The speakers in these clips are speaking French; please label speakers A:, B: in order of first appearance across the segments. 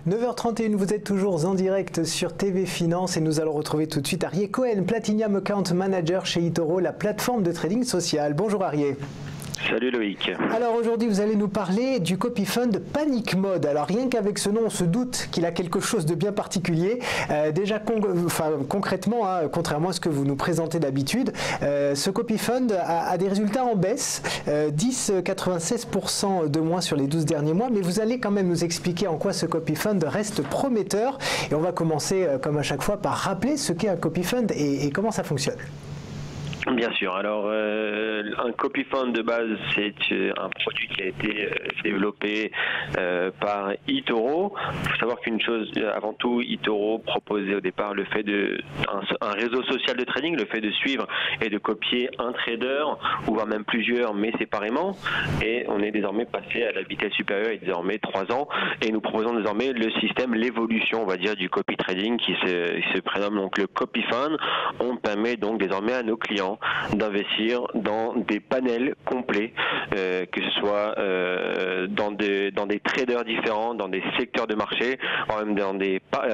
A: 9h31, vous êtes toujours en direct sur TV Finance et nous allons retrouver tout de suite Arié Cohen, Platinum Account Manager chez eToro, la plateforme de trading social. Bonjour Arié.
B: Salut Loïc.
A: Alors aujourd'hui vous allez nous parler du copy fund Panic Mode. Alors rien qu'avec ce nom on se doute qu'il a quelque chose de bien particulier. Déjà concrètement, contrairement à ce que vous nous présentez d'habitude, ce copy fund a des résultats en baisse, 10,96% de moins sur les 12 derniers mois, mais vous allez quand même nous expliquer en quoi ce copy fund reste prometteur. Et on va commencer comme à chaque fois par rappeler ce qu'est un copy fund et comment ça fonctionne.
B: Bien sûr. Alors, un copy fund de base, c'est un produit qui a été développé par eToro. Il faut savoir qu'une chose, avant tout, eToro proposait au départ le fait un réseau social de trading, le fait de suivre et de copier un trader, ou voire même plusieurs, mais séparément. Et on est désormais passé à la vitesse supérieure, et désormais 3 ans. Et nous proposons désormais le système, l'évolution, on va dire, du copy trading qui se prénomme donc le copy fund. On permet donc désormais à nos clients d'investir dans des panels complets, que ce soit dans des traders différents, dans des secteurs de marché, même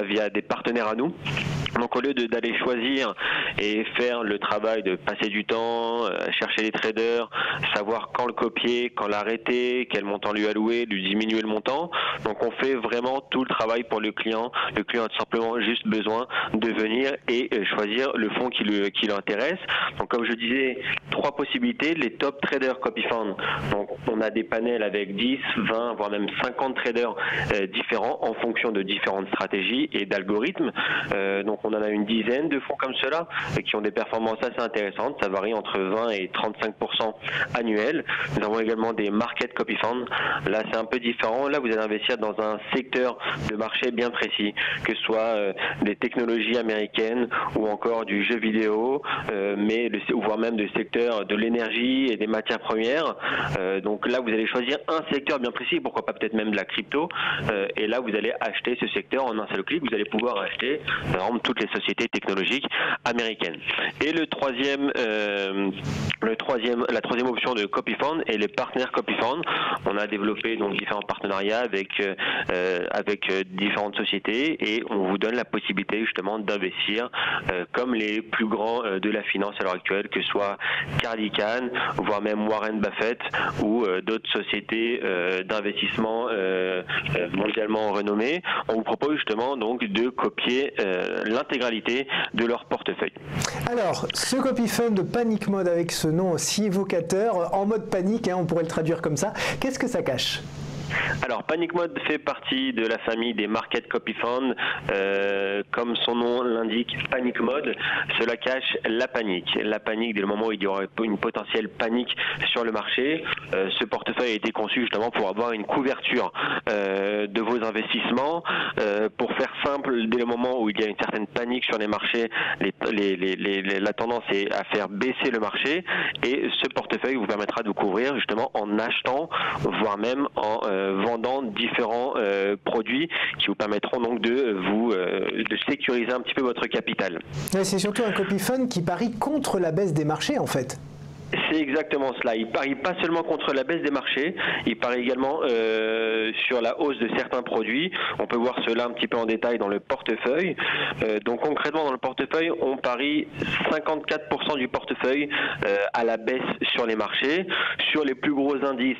B: via des partenaires à nous. Donc au lieu d'aller choisir et faire le travail de passer du temps, chercher les traders, savoir quand le copier, quand l'arrêter, quel montant lui allouer, lui diminuer le montant, donc on fait vraiment tout le travail pour le client. Le client a tout simplement juste besoin de venir et choisir le fonds qui l'intéresse. Donc comme je disais, 3 possibilités, les top traders copy fund. Donc on a des panels avec 10, 20, voire même 50 traders différents en fonction de différentes stratégies et d'algorithmes. Donc on en a une dizaine de fonds comme cela qui ont des performances assez intéressantes. Ça varie entre 20 et 35% annuels. Nous avons également des market copy funds. Là c'est un peu différent. Là vous allez investir dans un secteur de marché bien précis, que ce soit des technologies américaines ou encore du jeu vidéo, ou voire même du secteur de l'énergie et des matières premières. Donc là vous allez choisir un secteur bien précis, pourquoi pas peut-être même de la crypto, et là vous allez acheter ce secteur en un seul clic. Vous allez pouvoir acheter par exemple toutes les sociétés technologiques américaines. Et la troisième option de copy fund est les partenaires copy fund. On a développé donc différents partenariats avec différentes sociétés et on vous donne la possibilité justement d'investir comme les plus grands de la finance à l'heure actuelle, que ce soit Carly Kahn, voire même Warren Buffett ou d'autres sociétés d'investissement mondialement renommées. On vous propose justement donc de copier l'intégralité de leur portefeuille.
A: Alors, ce copy fund de Panic Mode avec ce nom si évocateur, en mode panique, on pourrait le traduire comme ça, qu'est-ce que ça cache ?
B: Alors, Panic Mode fait partie de la famille des Market Copy Fund. Comme son nom l'indique, Panic Mode, cela cache la panique. La panique, dès le moment où il y aura une potentielle panique sur le marché. Ce portefeuille a été conçu justement pour avoir une couverture de vos investissements. Pour faire simple, dès le moment où il y a une certaine panique sur les marchés, la tendance est à faire baisser le marché. Et ce portefeuille vous permettra de vous couvrir justement en achetant, voire même en vendant différents produits qui vous permettront donc de sécuriser un petit peu votre capital.
A: C'est surtout un copy fund qui parie contre la baisse des marchés en fait.
B: C'est exactement cela. Il parie pas seulement contre la baisse des marchés, il parie également sur la hausse de certains produits. On peut voir cela un petit peu en détail dans le portefeuille. Donc concrètement dans le portefeuille, on parie 54% du portefeuille à la baisse sur les marchés. Sur les plus gros indices,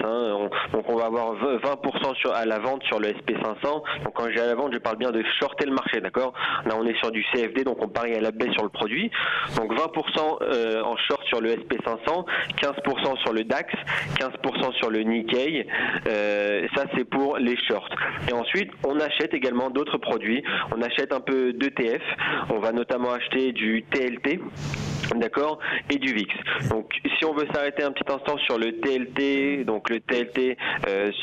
B: donc on va avoir 20% à la vente sur le SP500. Donc quand j'ai à la vente, je parle bien de shorter le marché, d'accord ? Là on est sur du CFD, donc on parie à la baisse sur le produit. Donc 20% en short sur le SP500. 15% sur le DAX, 15% sur le Nikkei, ça c'est pour les shorts. Et ensuite, on achète également d'autres produits, on achète un peu d'ETF, on va notamment acheter du TLT, d'accord, et du VIX. Donc si on veut s'arrêter un petit instant sur le TLT, donc le TLT,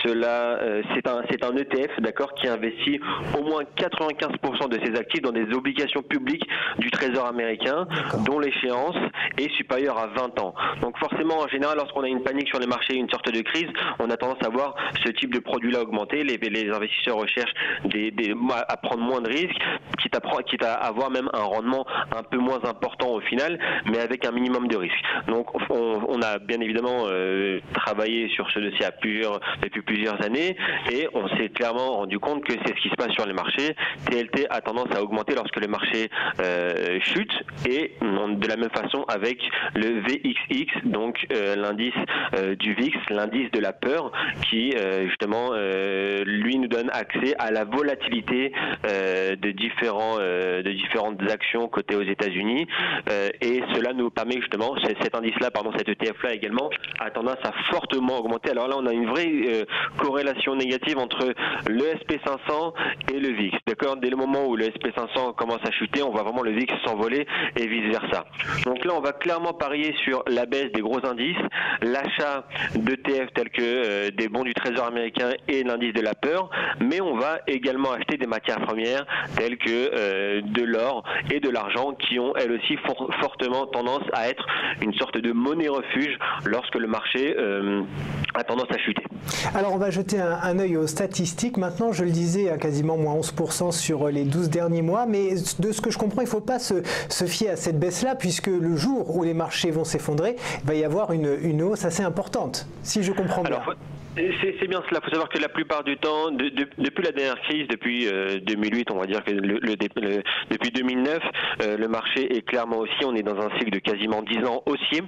B: c'est un ETF, d'accord, qui investit au moins 95% de ses actifs dans des obligations publiques du Trésor américain, dont l'échéance est supérieure à 20 ans. Donc forcément, en général, lorsqu'on a une panique sur les marchés, une sorte de crise, on a tendance à voir ce type de produit-là augmenter. Les investisseurs recherchent à prendre moins de risques, quitte à avoir même un rendement un peu moins important au final. mais avec un minimum de risque. Donc on a bien évidemment travaillé sur ce dossier depuis plusieurs années et on s'est clairement rendu compte que c'est ce qui se passe sur les marchés. TLT a tendance à augmenter lorsque le marché chute et de la même façon avec le VXX, donc l'indice du VIX, l'indice de la peur qui justement lui nous donne accès à la volatilité de différentes actions cotées aux États-Unis et cela nous permet justement, cet indice-là, cet ETF-là également, a tendance à fortement augmenter. Alors là, on a une vraie corrélation négative entre le SP500 et le VIX. D'accord ? Dès le moment où le SP500 commence à chuter, on voit vraiment le VIX s'envoler et vice-versa. Donc là, on va clairement parier sur la baisse des gros indices, l'achat d'ETF tels que des bons du Trésor américain et l'indice de la peur, mais on va également acheter des matières premières telles que de l'or et de l'argent qui ont elles aussi fortement tendance à être une sorte de monnaie refuge lorsque le marché a tendance à chuter.
A: Alors on va jeter un œil aux statistiques. Maintenant, je le disais, à quasiment moins 11% sur les 12 derniers mois, mais de ce que je comprends, il ne faut pas se fier à cette baisse-là, puisque le jour où les marchés vont s'effondrer, il va y avoir une hausse assez importante, si je comprends bien.
B: C'est bien cela. Il faut savoir que la plupart du temps, depuis la dernière crise, depuis 2008, on va dire que depuis 2009, le marché est clairement haussier. On est dans un cycle de quasiment 10 ans haussier.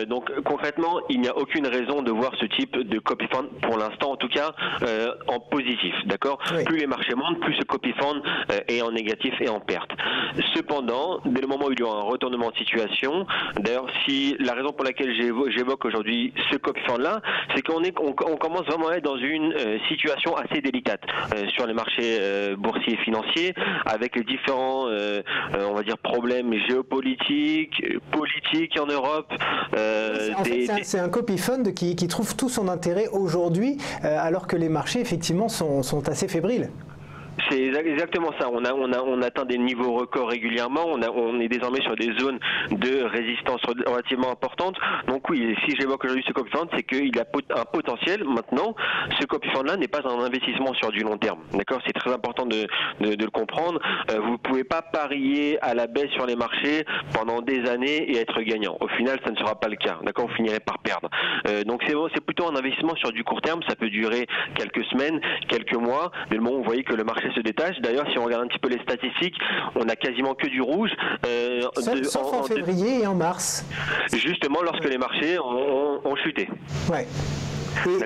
B: Donc concrètement, il n'y a aucune raison de voir ce type de copy fund, pour l'instant en tout cas, en positif, d'accord ? Oui. Plus les marchés montent, plus ce copy fund est en négatif et en perte. Cependant, dès le moment où il y aura un retournement de situation, d'ailleurs, si la raison pour laquelle j'évoque aujourd'hui ce copy fund là, c'est qu'on commence vraiment à être dans une situation assez délicate sur les marchés boursiers et financiers, avec les différents, on va dire, problèmes géopolitiques, politiques en Europe.
A: C'est un copy fund qui trouve tout son intérêt aujourd'hui, alors que les marchés effectivement sont assez fébriles.
B: C'est exactement ça. On atteint des niveaux records régulièrement. On est désormais sur des zones de résistance relativement importantes. Donc oui, si j'évoque aujourd'hui ce copy fund, c'est qu'il a un potentiel. Maintenant, ce copy fund-là n'est pas un investissement sur du long terme. D'accord ? C'est très important de le comprendre. Vous ne pouvez pas parier à la baisse sur les marchés pendant des années et être gagnant. Au final, ça ne sera pas le cas. D'accord ? Vous finirez par perdre. Donc c'est plutôt un investissement sur du court terme. Ça peut durer quelques semaines, quelques mois. Dès le moment où vous voyez que le marché se détache. D'ailleurs, si on regarde un petit peu les statistiques, on a quasiment que du rouge.
A: Sauf en février et en mars.
B: Justement, lorsque les marchés ont chuté.
A: Ouais. Et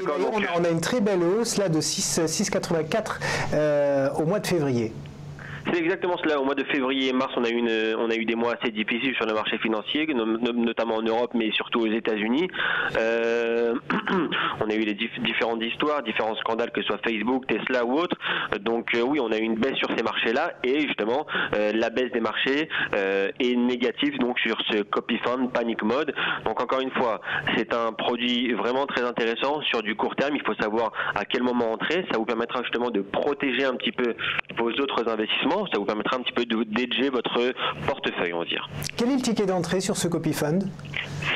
A: on a une très belle hausse là de 6,84 au mois de février.
B: C'est exactement cela. Au mois de février et mars, on a eu des mois assez difficiles sur le marché financier, notamment en Europe, mais surtout aux États-Unis. On a eu les différentes histoires, différents scandales, que ce soit Facebook, Tesla ou autres. Donc oui, on a eu une baisse sur ces marchés-là, et justement, la baisse des marchés est négative donc sur ce copy fund panic mode. Donc encore une fois, c'est un produit vraiment très intéressant sur du court terme. Il faut savoir à quel moment entrer. Ça vous permettra justement de protéger un petit peu vos autres investissements. Ça vous permettra un petit peu d'edger votre portefeuille, on va dire.
A: Quel est le ticket d'entrée sur ce copy fund ?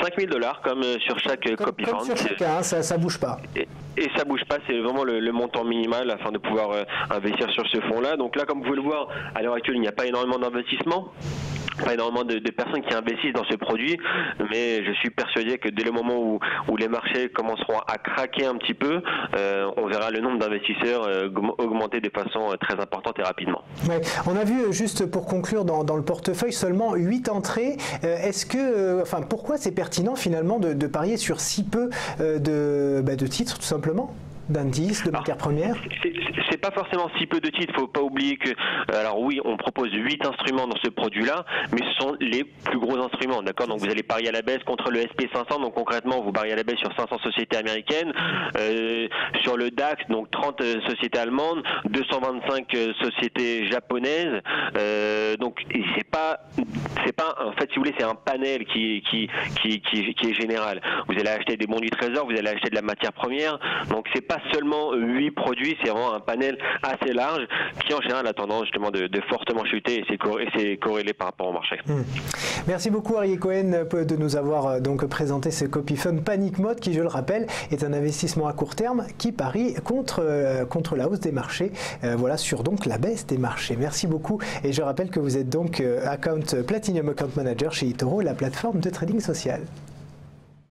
B: $5 000 comme sur chaque copy fund.
A: Sur chacun, ça bouge pas.
B: Et ça bouge pas, c'est vraiment le montant minimal afin de pouvoir investir sur ce fonds-là. Donc là, comme vous pouvez le voir, à l'heure actuelle, il n'y a pas énormément d'investissement. Pas énormément de personnes qui investissent dans ce produit, mais je suis persuadé que dès le moment où les marchés commenceront à craquer un petit peu, on verra le nombre d'investisseurs augmenter de façon très importante et rapidement.
A: Ouais. On a vu, juste pour conclure, dans le portefeuille, seulement 8 entrées. Est-ce que, pourquoi c'est pertinent finalement de parier sur si peu de titres, tout simplement ? D'indices, de matières premières?
B: C'est pas forcément si peu de titres. Faut pas oublier que, alors oui, on propose 8 instruments dans ce produit-là, mais ce sont les plus gros instruments, d'accord? Donc vous allez parier à la baisse contre le SP500, donc concrètement vous pariez à la baisse sur 500 sociétés américaines, sur le DAX, donc 30 sociétés allemandes, 225 sociétés japonaises. Donc c'est pas, en fait, si vous voulez, c'est un panel qui est général. Vous allez acheter des bons du trésor, vous allez acheter de la matière première, donc c'est pas seulement 8 produits, c'est vraiment un panel assez large qui en général a tendance justement de fortement chuter et c'est corrélé par rapport au marché.
A: Merci beaucoup Arieh Cohen de nous avoir donc présenté ce copy fund Panic Mode qui, je le rappelle, est un investissement à court terme qui parie contre la hausse des marchés, voilà, sur donc la baisse des marchés. Merci beaucoup et je rappelle que vous êtes donc Platinum Account Manager chez eToro, la plateforme de trading social.